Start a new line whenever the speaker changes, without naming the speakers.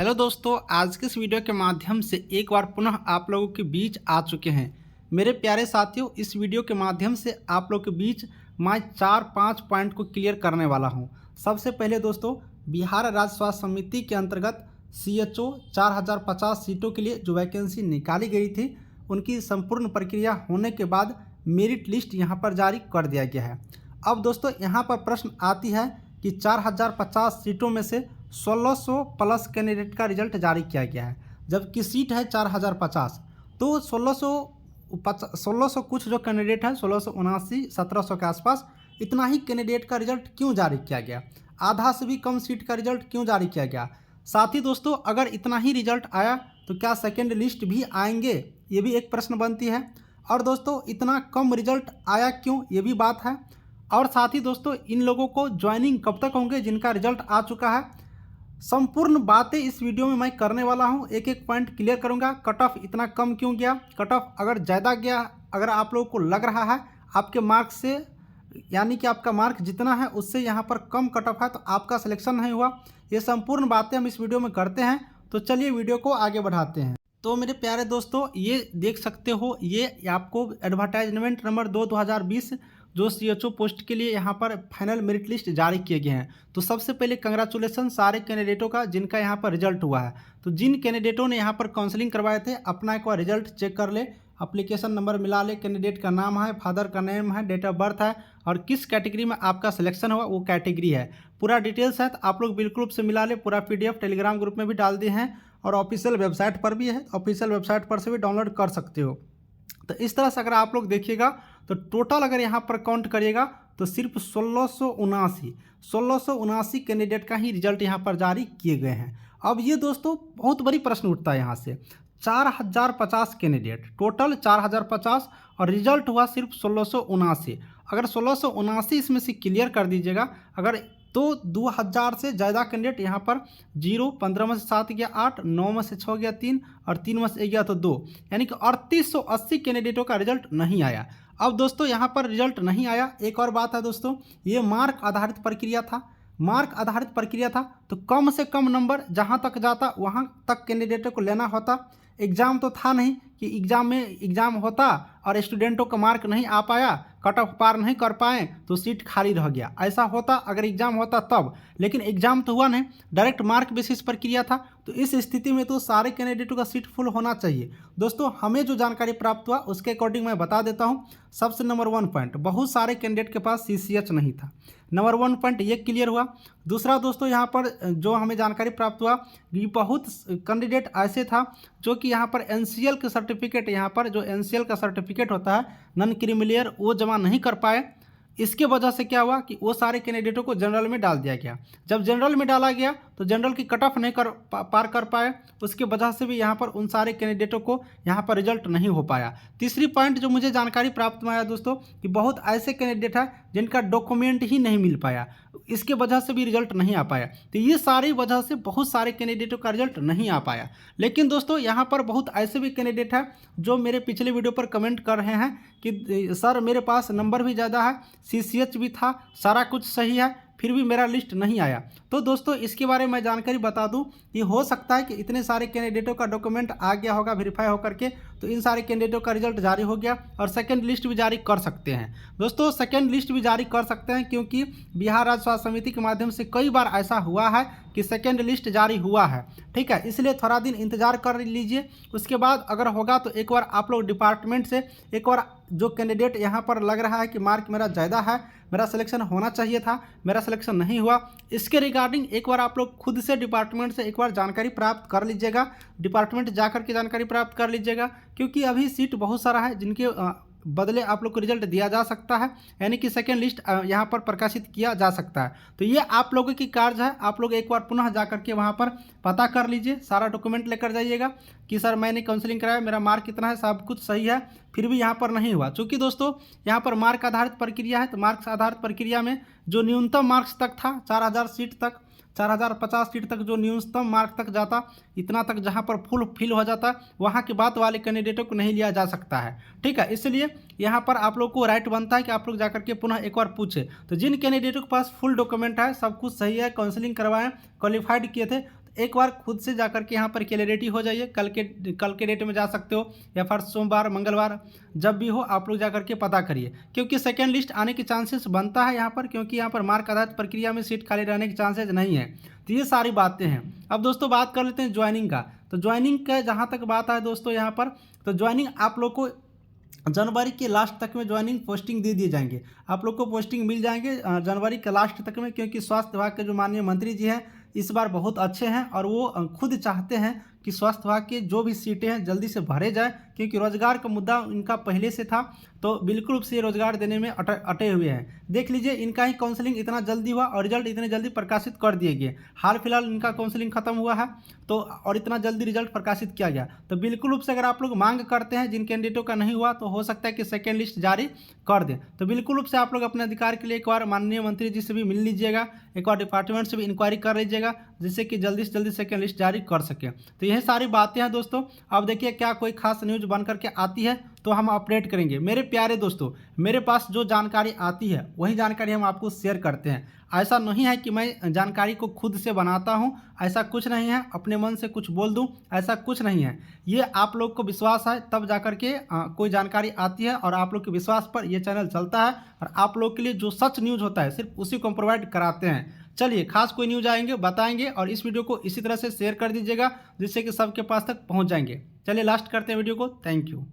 Hello दोस्तों, आज के इस वीडियो के माध्यम से एक बार पुनः आप लोगों के बीच आ चुके हैं। मेरे प्यारे साथियों, इस वीडियो के माध्यम से आप लोगों के बीच मैं 4-5 पॉइंट को क्लियर करने वाला हूं। सबसे पहले दोस्तों, बिहार राज्य स्वास्थ्य समिति के अंतर्गत CHO 4050 सीटों के लिए जो वैकेंसी निकाली गई थी, उनकी संपूर्ण प्रक्रिया होने के बाद मेरिट लिस्ट यहाँ पर जारी कर दिया गया है। अब दोस्तों, यहाँ पर प्रश्न आती है कि 4050 सीटों में से 1600 प्लस कैंडिडेट का रिजल्ट जारी किया गया है, जबकि सीट है 4050। तो 1600 कुछ जो कैंडिडेट है 1679 1700 के आसपास, इतना ही कैंडिडेट का रिजल्ट क्यों जारी किया गया? आधा से भी कम सीट का रिजल्ट क्यों जारी किया गया? साथ ही दोस्तों, अगर इतना ही रिजल्ट आया तो क्या सेकेंड लिस्ट भी आएंगे? ये भी एक प्रश्न बनती है। और दोस्तों, इतना कम रिजल्ट आया क्यों, ये भी बात है। और साथ ही दोस्तों, इन लोगों को ज्वाइनिंग कब तक होंगे जिनका रिजल्ट आ चुका है? संपूर्ण बातें इस वीडियो में मैं करने वाला हूं, एक एक पॉइंट क्लियर करूंगा। कट ऑफ इतना कम क्यों गया? कट ऑफ अगर ज़्यादा गया, अगर आप लोगों को लग रहा है आपके मार्क्स से, यानी कि आपका मार्क जितना है उससे यहाँ पर कम कट ऑफ है, तो आपका सिलेक्शन नहीं हुआ। ये संपूर्ण बातें हम इस वीडियो में करते हैं। तो चलिए वीडियो को आगे बढ़ाते हैं। तो मेरे प्यारे दोस्तों, ये देख सकते हो, ये आपको एडवर्टाइजमेंट नंबर 2 2020 जो CHO पोस्ट के लिए यहाँ पर फाइनल मेरिट लिस्ट जारी किए गए हैं। तो सबसे पहले कंग्रेचुलेसन सारे कैंडिडेटों का जिनका यहाँ पर रिजल्ट हुआ है। तो जिन कैंडिडेटों ने यहाँ पर काउंसलिंग करवाए थे, अपना एक बार रिजल्ट चेक कर ले, एप्लीकेशन नंबर मिला ले, कैंडिडेट का नाम है, फादर का नेम है, डेट ऑफ बर्थ है और किस कैटेगरी में आपका सिलेक्शन हुआ वो कैटेगरी है, पूरा डिटेल्स है। तो आप लोग बिल्कुल से मिला ले। पूरा PDF टेलीग्राम ग्रुप में भी डाल दिए हैं और ऑफिशियल वेबसाइट पर भी है। ऑफिशियल वेबसाइट पर से भी डाउनलोड कर सकते हो। तो इस तरह से अगर आप लोग देखिएगा तो टोटल अगर यहाँ पर काउंट करिएगा तो सिर्फ 1679 कैंडिडेट का ही रिजल्ट यहाँ पर जारी किए गए हैं। अब ये दोस्तों बहुत बड़ी प्रश्न उठता है यहाँ से, 4050 कैंडिडेट टोटल 4050 और रिजल्ट हुआ सिर्फ 1679। अगर 1679 इसमें से क्लियर कर दीजिएगा अगर, तो 2000 से ज़्यादा कैंडिडेट यहाँ पर 0, 15 में से 7 गया 8, 9 में से 6 गया 3 और 3 में से 1 गया तो 2, यानी कि 3880 कैंडिडेटों का रिजल्ट नहीं आया। अब दोस्तों, यहाँ पर रिजल्ट नहीं आया। एक और बात है दोस्तों, ये मार्क आधारित प्रक्रिया था। मार्क आधारित प्रक्रिया था तो कम से कम नंबर जहाँ तक जाता वहाँ तक कैंडिडेटों को लेना होता। एग्ज़ाम तो था नहीं कि एग्ज़ाम होता और स्टूडेंटों का मार्क नहीं आ पाया, कट ऑफ पार नहीं कर पाए तो सीट खाली रह गया। ऐसा होता अगर एग्ज़ाम होता तब, लेकिन एग्ज़ाम तो हुआ नहीं, डायरेक्ट मार्क बेसिस पर किया था। तो इस स्थिति में तो सारे कैंडिडेटों का सीट फुल होना चाहिए। दोस्तों, हमें जो जानकारी प्राप्त हुआ उसके अकॉर्डिंग मैं बता देता हूँ। सबसे नंबर 1 पॉइंट, बहुत सारे कैंडिडेट के पास CCH नहीं था। नंबर 1 पॉइंट ये क्लियर हुआ। दूसरा दोस्तों, यहाँ पर जो हमें जानकारी प्राप्त हुआ कि बहुत कैंडिडेट ऐसे था जो कि यहाँ पर NCL के सर्टिफिकेट, यहाँ पर जो NCL का सर्टिफिकेट होता है नॉन क्रीमिलियर, वो जमा नहीं कर पाए। इसके वजह से क्या हुआ कि वो सारे कैंडिडेटों को जनरल में डाल दिया गया। जब जनरल में डाला गया तो जनरल की कट ऑफ नहीं पार कर पाए, उसके वजह से भी यहाँ पर उन सारे कैंडिडेटों को यहाँ पर रिजल्ट नहीं हो पाया। तीसरी पॉइंट जो मुझे जानकारी प्राप्त हुआ है दोस्तों कि बहुत ऐसे कैंडिडेट हैं जिनका डॉक्यूमेंट ही नहीं मिल पाया, इसके वजह से भी रिजल्ट नहीं आ पाया। तो ये सारी वजह से बहुत सारे कैंडिडेटों का रिजल्ट नहीं आ पाया। लेकिन दोस्तों, यहाँ पर बहुत ऐसे भी कैंडिडेट हैं जो मेरे पिछले वीडियो पर कमेंट कर रहे हैं कि सर मेरे पास नंबर भी ज़्यादा है, CCH भी था, सारा कुछ सही है, फिर भी मेरा लिस्ट नहीं आया। तो दोस्तों, इसके बारे में जानकारी बता दूं कि हो सकता है कि इतने सारे कैंडिडेटों का डॉक्यूमेंट आ गया होगा वेरीफाई होकर के, तो इन सारे कैंडिडेटों का रिजल्ट जारी हो गया और सेकंड लिस्ट भी जारी कर सकते हैं। दोस्तों, सेकंड लिस्ट भी जारी कर सकते हैं क्योंकि बिहार राज्य स्वास्थ्य समिति के माध्यम से कई बार ऐसा हुआ है कि सेकंड लिस्ट जारी हुआ है। ठीक है, इसलिए थोड़ा दिन इंतजार कर लीजिए। उसके बाद अगर होगा तो एक बार आप लोग डिपार्टमेंट से एक बार जो कैंडिडेट यहाँ पर लग रहा है कि मार्क मेरा ज़्यादा है, मेरा सिलेक्शन होना चाहिए था, मेरा सिलेक्शन नहीं हुआ, इसके रिगार्डिंग एक बार आप लोग खुद से डिपार्टमेंट से एक बार जानकारी प्राप्त कर लीजिएगा। डिपार्टमेंट जाकर के जानकारी प्राप्त कर लीजिएगा, क्योंकि अभी सीट बहुत सारा है जिनके बदले आप लोग को रिजल्ट दिया जा सकता है, यानी कि सेकेंड लिस्ट यहाँ पर प्रकाशित किया जा सकता है। तो ये आप लोगों की कार्य है, आप लोग एक बार पुनः जा करके वहाँ पर पता कर लीजिए, सारा डॉक्यूमेंट लेकर जाइएगा कि सर मैंने काउंसलिंग कराया, मेरा मार्क कितना है, सब कुछ सही है, फिर भी यहाँ पर नहीं हुआ। चूँकि दोस्तों, यहाँ पर मार्क आधारित प्रक्रिया है, तो मार्क्स आधारित प्रक्रिया में जो न्यूनतम मार्क्स तक था 4000 सीट तक, 4050 सीट तक जो न्यूनतम मार्क तक जाता, इतना तक जहां पर फुल फिल हो जाता, वहां के बाद वाले कैंडिडेटों को नहीं लिया जा सकता है। ठीक है, इसलिए यहां पर आप लोग को राइट बनता है कि आप लोग जाकर के पुनः एक बार पूछे। तो जिन कैंडिडेटों के पास फुल डॉक्यूमेंट है, सब कुछ सही है, काउंसलिंग करवाएं, क्वालिफाइड किए थे, एक बार खुद से जाकर के यहाँ पर क्लियरिटी हो जाइए। कल के डेट में जा सकते हो या फिर सोमवार मंगलवार जब भी हो आप लोग जाकर के पता करिए, क्योंकि सेकेंड लिस्ट आने के चांसेस बनता है यहाँ पर, क्योंकि यहाँ पर मार्क आधारित प्रक्रिया में सीट खाली रहने के चांसेस नहीं है। तो ये सारी बातें हैं। अब दोस्तों बात कर लेते हैं ज्वाइनिंग का। तो ज्वाइनिंग का जहाँ तक बात है दोस्तों यहाँ पर, तो ज्वाइनिंग आप लोग को जनवरी के लास्ट तक में ज्वाइनिंग पोस्टिंग दे दिए जाएंगे। आप लोग को पोस्टिंग मिल जाएंगे जनवरी के लास्ट तक में, क्योंकि स्वास्थ्य विभाग के जो माननीय मंत्री जी हैं इस बार बहुत अच्छे हैं और वो खुद चाहते हैं कि स्वास्थ्य विभाग की जो भी सीटें हैं जल्दी से भरे जाए, क्योंकि रोजगार का मुद्दा इनका पहले से था। तो बिल्कुल रूप से रोजगार देने में अटे हुए हैं। देख लीजिए इनका ही काउंसलिंग इतना जल्दी हुआ और रिजल्ट इतने जल्दी प्रकाशित कर दिए गए। हाल फिलहाल इनका काउंसलिंग खत्म हुआ है तो और इतना जल्दी रिजल्ट प्रकाशित किया गया। तो बिल्कुल रूप से अगर आप लोग मांग करते हैं, जिन कैंडिडेटों का नहीं हुआ तो हो सकता है कि सेकेंड लिस्ट जारी कर दें। तो बिल्कुल रूप से आप लोग अपने अधिकार के लिए एक बार माननीय मंत्री जी से भी मिल लीजिएगा, एक बार डिपार्टमेंट से भी इंक्वायरी कर लीजिएगा, जिससे कि जल्दी से जल्दी सेकेंड लिस्ट जारी कर सके। तो यही सारी बातें हैं दोस्तों। अब देखिए क्या कोई खास न्यूज़ बन करके आती है तो हम अपडेट करेंगे। मेरे प्यारे दोस्तों, मेरे पास जो जानकारी आती है वही जानकारी हम आपको शेयर करते हैं। ऐसा नहीं है कि मैं जानकारी को खुद से बनाता हूं, ऐसा कुछ नहीं है, अपने मन से कुछ बोल दूं, ऐसा कुछ नहीं है। ये आप लोग को विश्वास है तब जाकर के कोई जानकारी आती है और आप लोग के विश्वास पर ये चैनल चलता है और आप लोग के लिए जो सच न्यूज़ होता है सिर्फ उसी को हम प्रोवाइड कराते हैं। चलिए खास कोई न्यूज़ आएंगे बताएंगे और इस वीडियो को इसी तरह से शेयर कर दीजिएगा जिससे कि सबके पास तक पहुँच जाएंगे। चलिए लास्ट करते हैं वीडियो को। Thank you.